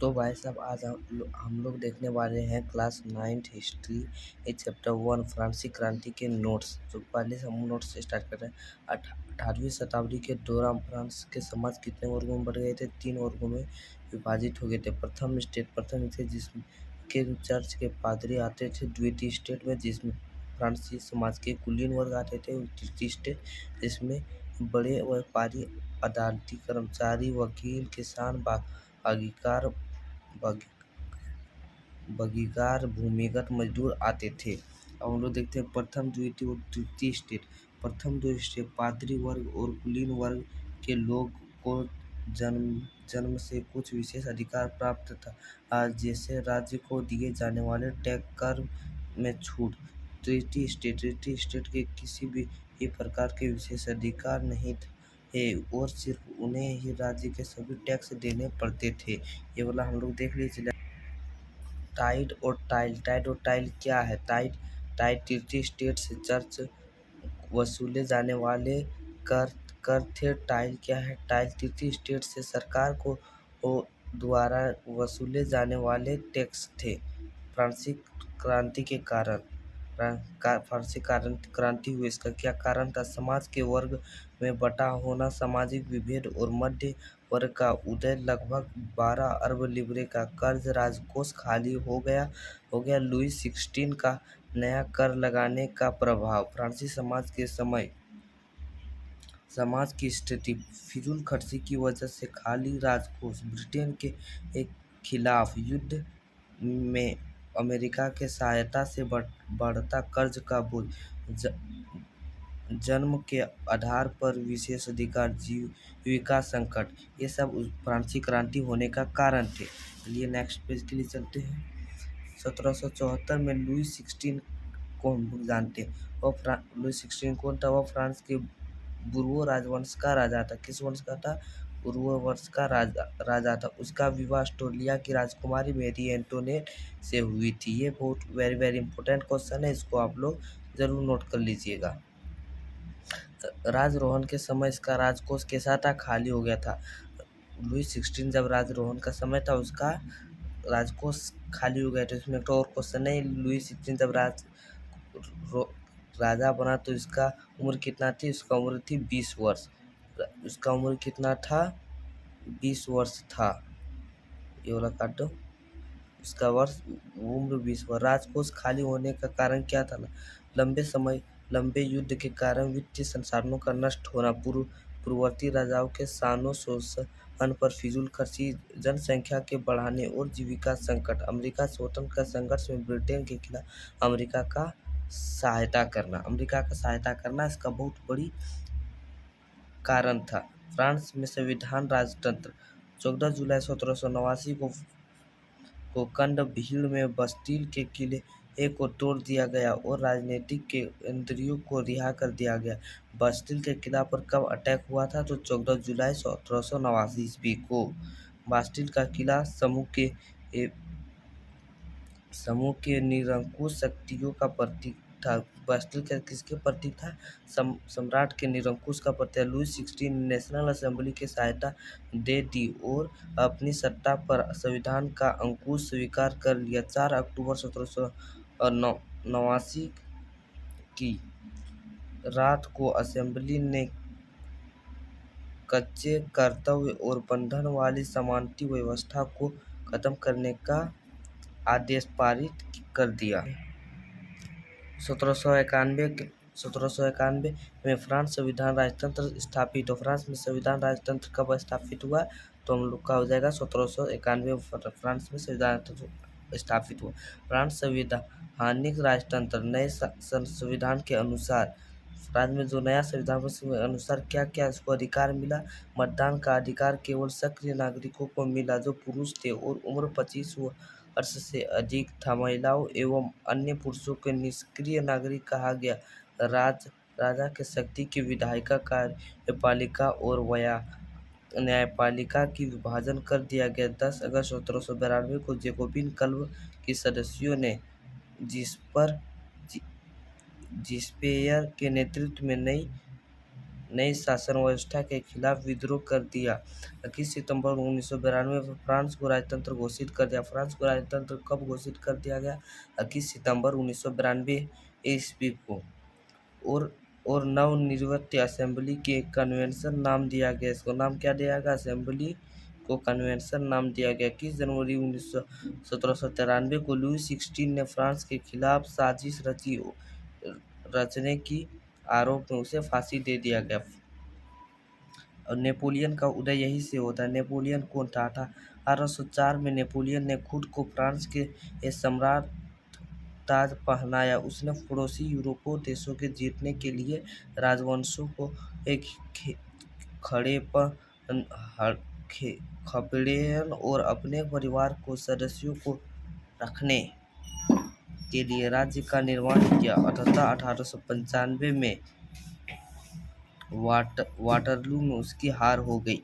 तो भाई साहब आज हम लोग देखने वाले हैं क्लास 9th हिस्ट्री चैप्टर 1 फ्रांसीसी क्रांति के नोट्स। तो पहले से हम नोट्स से स्टार्ट कर रहे हैं। 18वीं शताब्दी के दौरान फ्रांस के समाज कितने वर्गों में बढ़ गए थे? 3 वर्गों में विभाजित हो गए थे। प्रथम थे जिसके चर्च के पादरी आते थे। द्वितीय स्टेट में जिसमें फ्रांसीसी समाज के कुलीन वर्ग आते थे। तृतीय स्टेट जिसमें बड़े व्यापारी, अदालती कर्मचारी, वकील, किसान, बागीकार बगीकार, भूमिगत मजदूर आते थे। अब हम लोग देखते हैं प्रथम, द्वितीय और तृतीय स्टेट। प्रथम दो स्टेट पादरी वर्ग और कुलीन वर्ग के लोग को जन्म से कुछ विशेष अधिकार प्राप्त था, जैसे राज्य को दिए जाने वाले टैक्स, कर में छूट। तृतीय स्टेट के किसी भी प्रकार के विशेष अधिकार नहीं थे और सिर्फ उन्हें ही राज्य के सभी टैक्स देने पड़ते थे। ये वाला हम लोग देख लीजिए। टाइड और टाइल क्या है? टाइड तृतीय स्टेट से चर्च वसूले जाने वाले कर थे। टाइल क्या है? टाइल तृतीय स्टेट से सरकार को द्वारा वसूले जाने वाले टैक्स थे। फ्रांसीसी क्रांति के कारण फ्रांसीसी क्रांति हुई, इसका क्या कारण था? समाज के वर्ग में बटा होना, सामाजिक विभेद और मध्य वर्ग का उदय। लगभग 12 अरब लिब्रे का कर्ज, राजकोष खाली हो गया। लुई 16 का नया कर लगाने का प्रभाव। फ्रांसीसी समाज की स्थिति, फिजूल खर्ची की वजह से खाली राजकोष, ब्रिटेन के खिलाफ युद्ध में अमेरिका के सहायता से बढ़ता कर्ज का बोझ, जन्म के आधार पर विशेषाधिकार, जीविका संकट, ये सब फ्रांसीसी क्रांति होने का कारण थे। चलिए नेक्स्ट पेज के लिए चलते हैं। 1774 में लुई 16 को हम लोग जानते हैं। लुई 16 कौन था? वह फ्रांस के बुर्बो राजवंश का राजा था। किस वंश का था? बुर्बो वंश का राजा था। उसका विवाह ऑस्ट्रेलिया की राजकुमारी मैरी एंटोनेट से हुई थी। ये बहुत वेरी वेरी इंपॉर्टेंट क्वेश्चन है, इसको आप लोग जरूर नोट कर लीजिएगा। राजरोहन के समय इसका राजकोष कैसा था? खाली हो गया था। लुई 16 जब राजरोहन का समय था, उसका राजकोष खाली हो गया था। इसमें एक और क्वेश्चन है, लुई 16 जब राजा बना तो इसका उम्र कितना थी? इसका उम्र थी 20 वर्ष। उसका उम्र कितना था? 20 वर्ष था। ये वाला काट दो। इसका उम्र 20 वर्ष। राजकोष खाली होने का कारण क्या था? लंबे युद्ध के कारण वित्तीय संसाधनों का नष्ट होना, पूर्ववर्ती राजाओं के शानो शोषण पर फिजूल खर्ची, जनसंख्या के बढ़ाने और जीविका संकट। अमेरिका स्वतंत्रता संघर्ष में ब्रिटेन के खिलाफ अमेरिका का सहायता करना इसका बहुत बड़ी कारण था। फ्रांस में संविधान राजतंत्र। 14 जुलाई 1789 को कंडभील में बस्तिल के किले को तोड़ दिया गया और राजनीतिक केंद्रियों को रिहा कर दिया गया। बस्तिल के किला पर कब अटैक हुआ था? तो 14 जुलाई 1789 ईस्वी को। बास्टिल का किला समूह के निरंकुश शक्तियों का प्रतीक था। बास्टिल का किसके प्रतीक था? सम्राट के निरंकुश का प्रतीक। लुई 16 ने नेशनल असेंबली की सहायता दे दी और अपनी सत्ता पर संविधान का अंकुश स्वीकार कर लिया। 4 अक्टूबर 1789 की रात को असेंबली ने कच्चे कर्तव्य और बंधन वाली समानती व्यवस्था को खत्म करने का आदेश पारित कर दिया। 1791 में फ्रांस संविधान राजतंत्र स्थापित हो। फ्रांस में संविधान राजतंत्र कब स्थापित हुआ? तो हम लोग का हो जाएगा 1791 में फ्रांस में संविधान राजतंत्र स्थापित हुआ। फ्रांस संविधानिक राजतंत्र। नए संविधान के अनुसार फ्रांस में जो नया संविधान के अनुसार क्या क्या इसको अधिकार मिला? मतदान का अधिकार केवल सक्रिय नागरिकों को मिला जो पुरुष थे और उम्र 25 वर्ष से अधिक था। महिलाओं एवं अन्य पुरुषों को निष्क्रिय नागरिक कहा गया। राजा के शक्ति की विधायिका, कार्यपालिका और न्यायपालिका की विभाजन कर दिया गया। 10 अगस्त 1792 को जैकोबिन क्लब के सदस्यों ने जिस्पेयर के नेतृत्व में नई नई शासन व्यवस्था के खिलाफ विद्रोह कर दिया। 21 सितंबर 1992 में फ्रांस को राजतंत्र घोषित कर दिया। फ्रांस को राजतंत्र कब घोषित कर दिया गया? 21 सितंबर 1992 ईस्वी को। और नवनिर्वाचित असेंबली के कन्वेंशन नाम दिया गया। इसको नाम क्या दिया गया? असेंबली को कन्वेंशन नाम दिया गया। 21 जनवरी 1793 को लुई 16 ने फ्रांस के खिलाफ साजिश रचने की आरोप में उसे फांसी दे दिया गया। और नेपोलियन का उदय यहीं से होता है। नेपोलियन कौन था? 1804 में नेपोलियन ने खुद को फ्रांस के सम्राट ताज पहनाया। उसने पड़ोसी यूरोपीय देशों के जीतने के लिए राजवंशों को एक खड़ेपन और अपने परिवार को सदस्यों को रखने के लिए राज्य का निर्माण किया। अतः 1895 में वाटरलू में उसकी हार हो गई।